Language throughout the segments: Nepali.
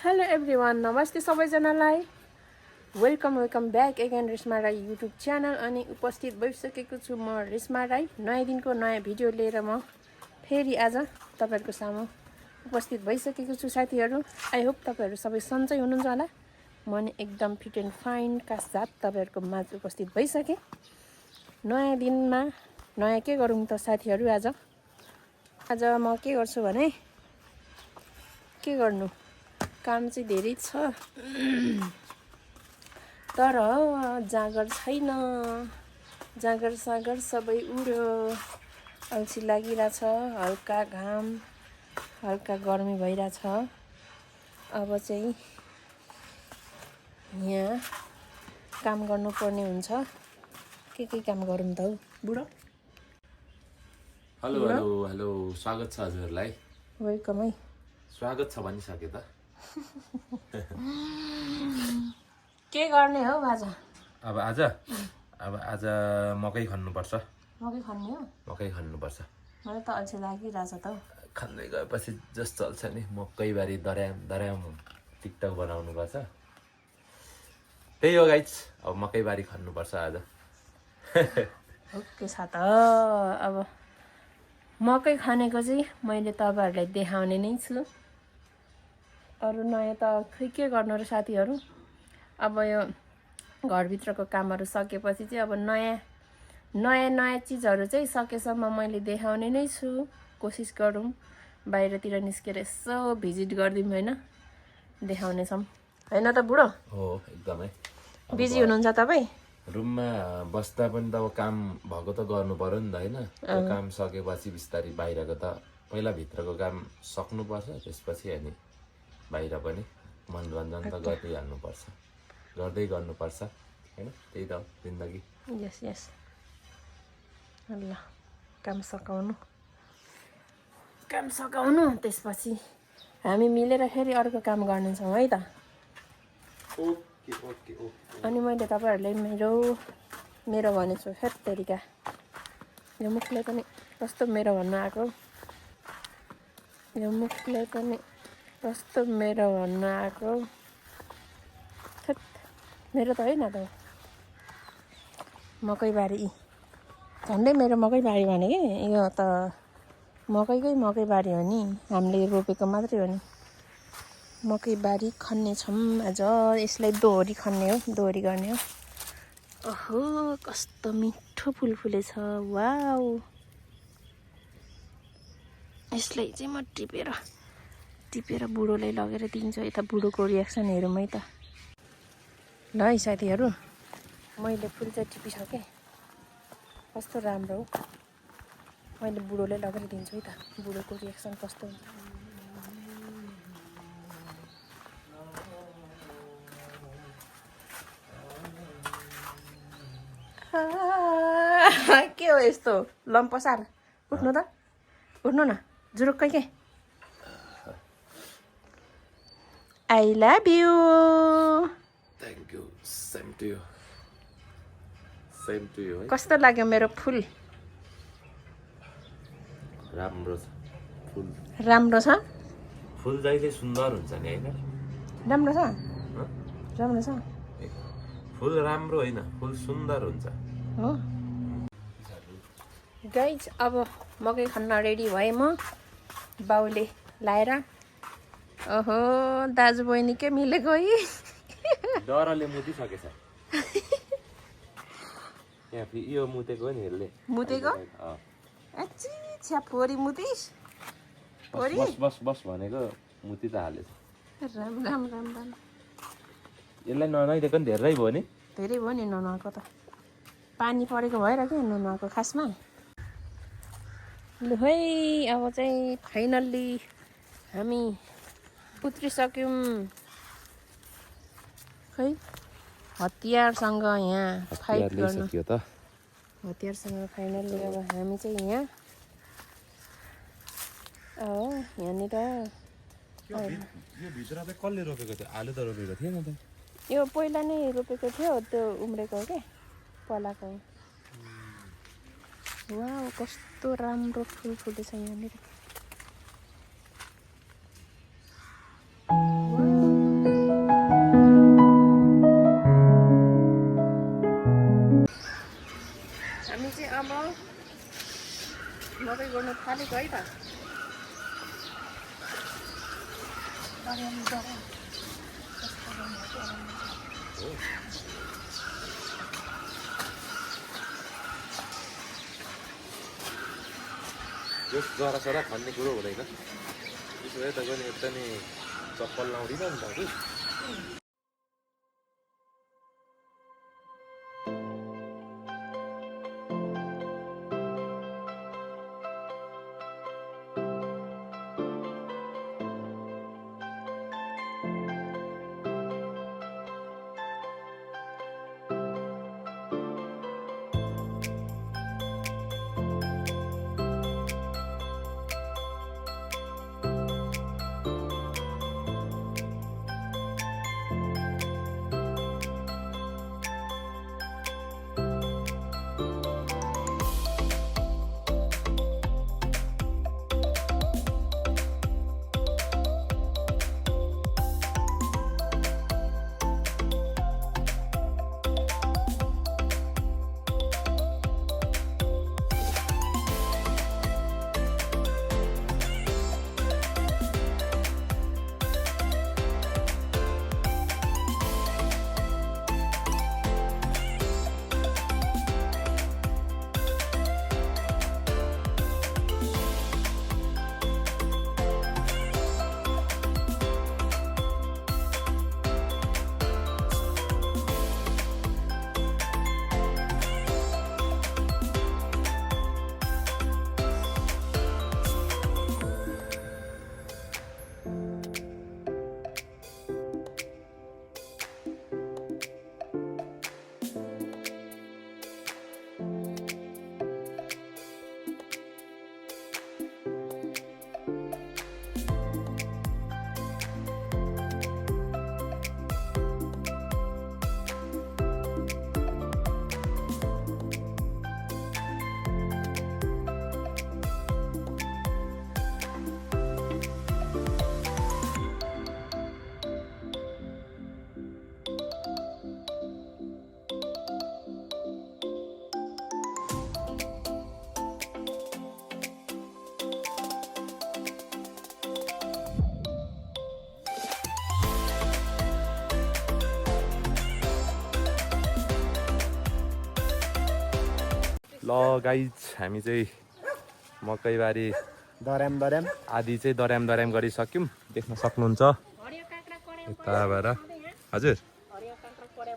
हेलो एभ्रिवान, नमस्ते सबैजनालाई। Welcome back again Reshma Rai YouTube channel. अनि उपस्थित भइसकेको छु म रेश्मा राई, नयाँ दिनको नयाँ भिडियो लिएर म फेरि आज तपाईँहरूको सामु उपस्थित भइसकेको छु साथीहरू। आई होप तपाईँहरू सबै सन्चै हुनुहुन्छ होला। म नि एकदम फिट एन्ड फाइन का साथ तपाईँहरूको माझ उपस्थित भइसकेँ। नयाँ दिनमा नयाँ के गरौँ त साथीहरू। आज म के गर्छु भने के गर्नु, काम चाहिँ धेरै छ तर जाँगर छैन। जाँगर सागर सबै उड्यो, अल्छी लागिरहेछ, हल्का घाम हल्का गर्मी भइरहेछ। अब चाहिँ यहाँ काम गर्नुपर्ने हुन्छ। के काम गरौँ त हौ बुढो? हेलो हेलो हेलो, स्वागत छ हजुरहरूलाई। वेलकम है। स्वागत छ भनिसके त। के गर्ने हौ आज? अब आज मकै खन्नुपर्छ। मकै खन्ने हो? मकै खन्नुपर्छ। मलाई त अल्छी लागिरहेछ त हौ। खन्दै गएपछि जस चल्छ नि, मकैबारी दर्याम टिकटक बनाउनुपर्छ। त्यही हो गाइज, अब मकैबारी खन्नुपर्छ आज। ओके छ त। अब मकै खनेको चाहिँ मैले तपाईँहरूलाई देखाउने नै छु। अरू नयाँ त खै के गर्नु र साथीहरू। अब यो घरभित्रको कामहरू सकेपछि चाहिँ अब नयाँ चिजहरू चाहिँ सकेसम्म मैले देखाउने नै छु। कोसिस गरौँ बाहिरतिर निस्केर यसो भिजिट गरिदिउँ होइन, देखाउनेछौँ होइन त बुढो? हो एकदमै। बिजी हुनुहुन्छ तपाईँ? रुममा बस्दा पनि त अब काम भएको त गर्नु पर्यो नि त होइन। त्यो काम सकेपछि बिस्तारै बाहिरको त पहिला भित्रको काम सक्नुपर्छ, त्यसपछि अनि बाहिर पनि मनोरञ्जन त गर्दै गर्नुपर्छ होइन। त्यही त हो जिन्दगी। यस ल काम सकाउनु त्यसपछि हामी मिलेर फेरि अर्को काम गर्नेछौँ है त। ओके। अनि मैले तपाईँहरूलाई मेरो भनेछु हेत तरिका। यो मुखले पनि कस्तो मेरो भन्नु आएको, मेरो त होइन त मकैबारी। झन्डै मेरो मकैबारी भने कि यो त मकैबारी हो नि, हामीले रोपेको मात्रै हो नि। मकैबारी खन्ने छौँ आज। यसलाई दोहोरी खन्ने हो, दोहोरी गर्ने हो। ओहो कस्तो मिठो फुल फुलेछ, वाउ। यसलाई चाहिँ म टिपेर बुढोलाई लगेर दिन्छु। यता बुढोको रियाक्सन हेरौँ है त। ल है साथीहरू, मैले फुल चाहिँ टिपिसकेँ। कस्तो राम्रो हो। मैले बुढोलाई लगेर दिन्छु है त, बुढोको रियाक्सन कस्तो हुन्छ। के हो यस्तो लम्पसार? उठ्नु न जुरुक्कै के। I love you. Thank you, same to you है। कस्तो लाग्यो मेरो फुल? राम्रो छ फुल। राम्रो छ? फुल जहिले सुन्दर हुन्छ नि होइन। राम्रो छ। फुल राम्रो होइन, फुल सुन्दर हुन्छ हो गाइज। अब मकै खन्न रेडी भएँ म, बाउले लाएर। ओहो दाजु बहिनी के मिलेको है। डरले मुतिसकेछ। यहाँ यो मुतेको नि यसले मुतेको? अच्छी छ्या फोरी मुतिस। बस भनेको मुति त हालेछ। राम। यसलाई ननुहाइदिएको नि धेरै भयो नि। धेरै भयो नि ननुहाएको त, पानी परेको भएर के ननुहाएको खासमा। लु है अब चाहिँ फाइनल्ली हामी उत्रिसक्यौँ खै हतियारसँग यहाँ फाइट गर्नु। हतियारसँग फाइनल्ली अब हामी चाहिँ यहाँ यहाँनिर। यो भित्र चाहिँ कसले रोपेको थियो? आलु त रोपेको थिएन त। यो पहिला नै रोपेको थियो, त्यो उम्रेको हो क्या, पलाएको हो। वाउ कस्तो राम्रो फुल फुलेछ यहाँनिर। यो जरासरा भन्ने कुरो हुँदैन त्यसो भए तपाईँ एकदमै चप्पल लाउँदिन नि त कि ल गाइज हामी चाहिँ मकैबारी दर्याम आदि चाहिँ दर्याम गरिसक्यौँ देख्न सक्नुहुन्छ यता भएर हजुर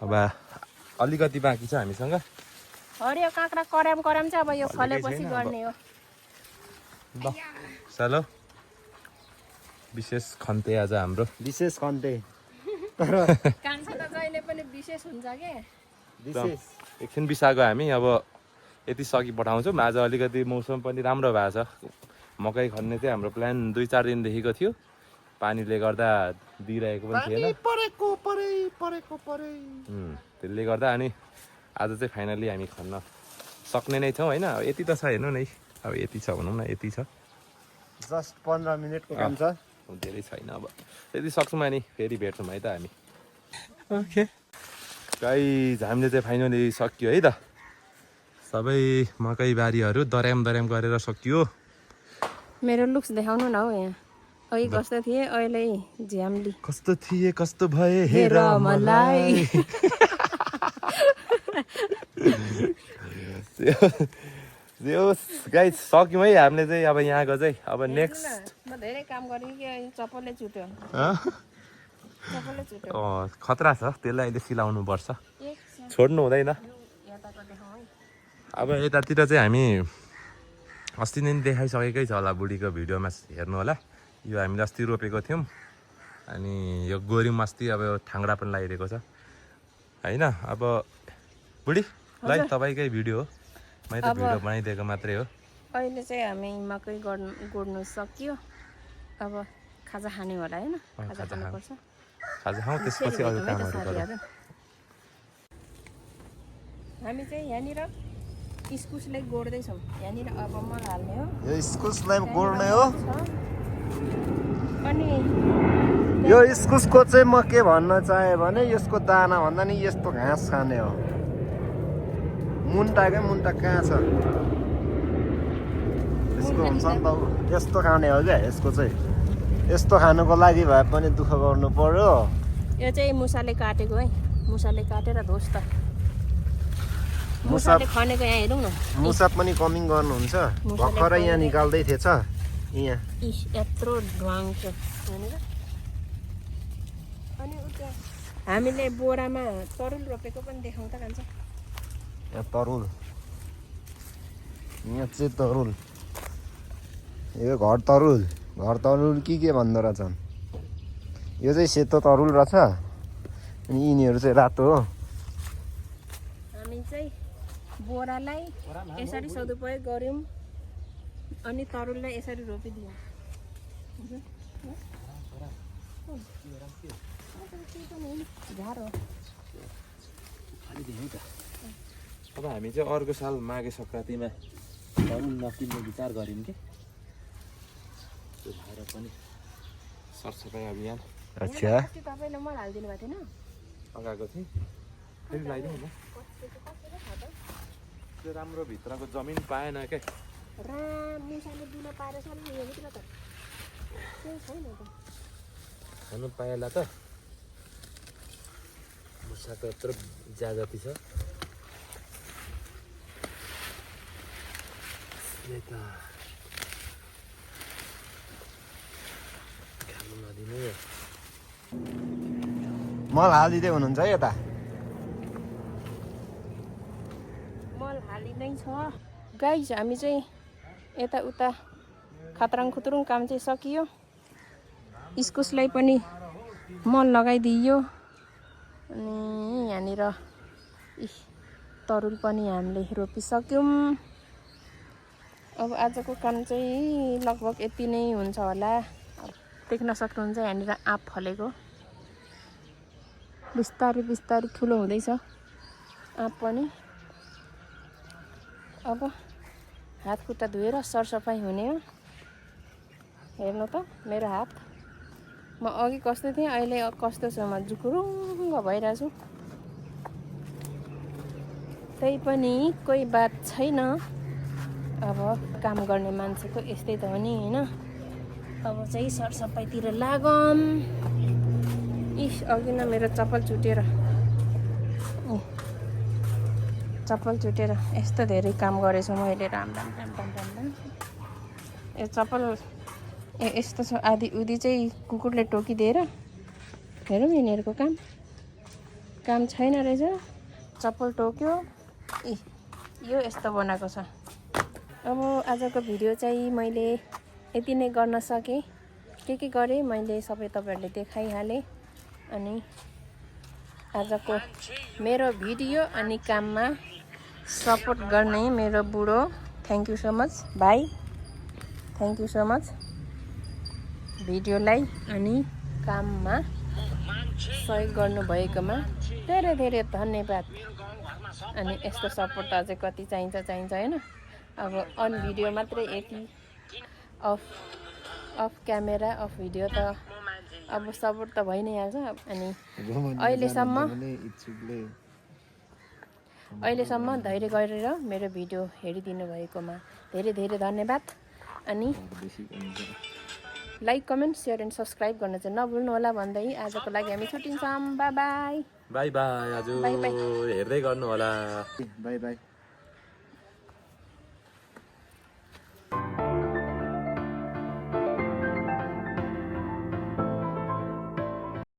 अब अलिकति बाँकी छ हामीसँग हरियो काँक्रा कराम चाहिँ अब यो फलेपछि गर्ने हो ल चलो विशेष खन्ते आज हाम्रो विशेष खन्ते कान्छ त जहिले पनि विशेष हुन्छ के विशेष एकछिन बिसाएको हामी अब यति सकि पठाउँछौँ आज अलिकति मौसम पनि राम्रो भएको छ मकै खन्ने चाहिँ हाम्रो प्लान 2-4 दिनदेखिको थियो पानीले गर्दा दिइरहेको पनि थिएन त्यसले गर्दा अनि आज चाहिँ फाइनली हामी खन्न सक्ने नै छौँ होइन अब यति त छ हेर्नु न अब यति छ भनौँ न यति छ जस्ट 15 मिनटको काम छ धेरै छैन अब यति सक्छौँ अनि फेरि भेट्छौँ है त हामी ओके गाइज हामीले चाहिँ फाइनली सकियो है त सबै मकै बारीहरू दर्याम गरेर सकियो मेरो लुक्स देखाउनु न हौ यहाँ अघि कस्तो थिए अहिले झ्याम्ली कस्तो थिए कस्तो भए हेर मलाई गाइज सक्यौँ है हामीले चाहिँ अब यहाँको चाहिँ अब नेक्स्ट म धेरै काम गरेँ कि चप्पलले चुट्यो खतरा छ त्यसलाई अहिले सिलाउनु पर्छ छोड्नु हुँदैन अब यतातिर चाहिँ हामी अस्ति नै देखाइसकेकै छ होला बुढीको भिडियोमा हेर्नु होला यो हामीले अस्ति रोपेको थियौँ अनि यो गोरिम अस्ति अब ठाङ्ग्रा पनि लगाइरहेको छ होइन अब बुढी ल तपाईँकै भिडियो हो मैले त भिडियो बनाइदिएको मात्रै हो अहिले चाहिँ हामी मकै गोड्नु सकियो अब खाजा खाने होला होइन खाजा खानुपर्छ खाजा खाउँ त्यसपछि अरू कामहरू गरौँ हामी चाहिँ यहाँनिर इस्कुसलाई गोड्दैछौँ यहाँनिर अब मल हाल्ने हो यो इस्कुसलाई गोड्ने हो अनि यो इस्कुसको चाहिँ म के भन्न चाहे भने यसको दाना भन्दा नि यस्तो घाँस खाने हो मुन्टा कहाँ छ यसको हुन्छ नि त यस्तो खाने हो क्या यसको चाहिँ यस्तो खानुको लागि भए पनि दुःख गर्नु पर्यो। यो चाहिँ मुसाले काटेको है, मुसाले काटेर धोस् त। मुसा मुसाले खनेको यहाँ हेरौँ न। मुसा पनि कमिङ गर्नुहुन्छ। भर्खरै यहाँ निकाल्दै थिएछ यहाँ। इस यत्रो ढ्वाङ छ भनेर। अनि उता हामीले बोरामा तरुल रोपेको पनि देखाउँ त कान्छ। यहाँ तरुल, यहाँ चाहिँ तरुल, यो घर तरुल के भन्दो रहेछन्। यो चाहिँ सेतो तरुल रहेछ अनि यिनीहरू चाहिँ रातो हो। हामी चाहिँ बोरालाई यसरी सदुपयोग गऱ्यौँ अनि तरुललाई यसरी रोपिदियौँ। झारो अब हामी चाहिँ अर्को साल माघे सङ्क्रान्तिमा तरुल नकिन्ने विचार गऱ्यौँ कि त्यो भएर पनि सरसफाइ अभियान अच्छा, तपाईँले मल हालिदिनु भएको थिएन? लगाएको थिएँ। फेरि लगाइदिउँ न। त्यो राम्रो भित्रको जमिन पाएन क्या। मुसाले दुलो पारेर सल्लाह हेरेको त केही छैन त। खानु पाएला त मुसाको यत्रो ज्याजती छ। यही त खानु नदिनु। मल हालिदिँदै हुनुहुन्छ है यता। मल हालिँदै छ गाइज। हामी चाहिँ यताउता खतराङ खुतरुङ काम चाहिँ सकियो। इस्कुसलाई पनि मल लगाइदियो अनि यहाँनिर तरुल पनि हामीले रोपिसक्यौँ। अब आजको काम चाहिँ लगभग यति नै हुन्छ होला। देख्न सक्नुहुन्छ यहाँनिर आँप फलेको बिस्तारै बिस्तारै ठुलो हुँदैछ आँप पनि। अब हात खुट्टा धोएर सरसफाइ हुने हो। हेर्नु त मेरो हात, म अघि कस्तो थिएँ अहिले कस्तो छ, म जुकुरुङ्ग भइरहेको छु। त्यही पनि कोही बात छैन, अब काम गर्ने मान्छेको यस्तै त हो नि होइन। अब चाहिँ सरसफाइतिर लागौँ। इस अघि न मेरो चप्पल चुटेर यस्तो धेरै काम गरेछु मैले। राम राम राम राम राम राम। यो चप्पल यस्तो छ, आधी उधी चाहिँ कुकुरले टोकिदिएर। हेरौँ यिनीहरूको काम छैन रहेछ। चप्पल टोक्यो। यो यस्तो बनाएको छ। अब आजको भिडियो चाहिँ मैले यति नै गर्न सकेँ। के गरेँ मैले सबै तपाईँहरूले देखाइहालेँ। अनि आजको मेरो भिडियो अनि काममा सपोर्ट गर्ने मेरो बुढो, थ्याङ्क यू सो मच भाइ, थ्याङ्क यू सो मच। भिडियोलाई अनि काममा सहयोग गर्नुभएकोमा धेरै धेरै धन्यवाद। अनि यस्तो सपोर्ट अझै कति चाहिन्छ होइन। अब अन भिडियो मात्रै यति, अफ क्यामेरा अफ भिडियो त अब सपोर्ट त भइ नै हाल्छ। अनि अहिलेसम्म धैर्य गरेर मेरो भिडियो हेरिदिनु भएकोमा धेरै धेरै धन्यवाद। अनि like comment share and subscribe गर्न चाहिँ नभुल्नु होला भन्दै आजको लागि हामी छुट्टिन्छौँ। By by. By by. आज हेर्दै गर्नु होला। By by.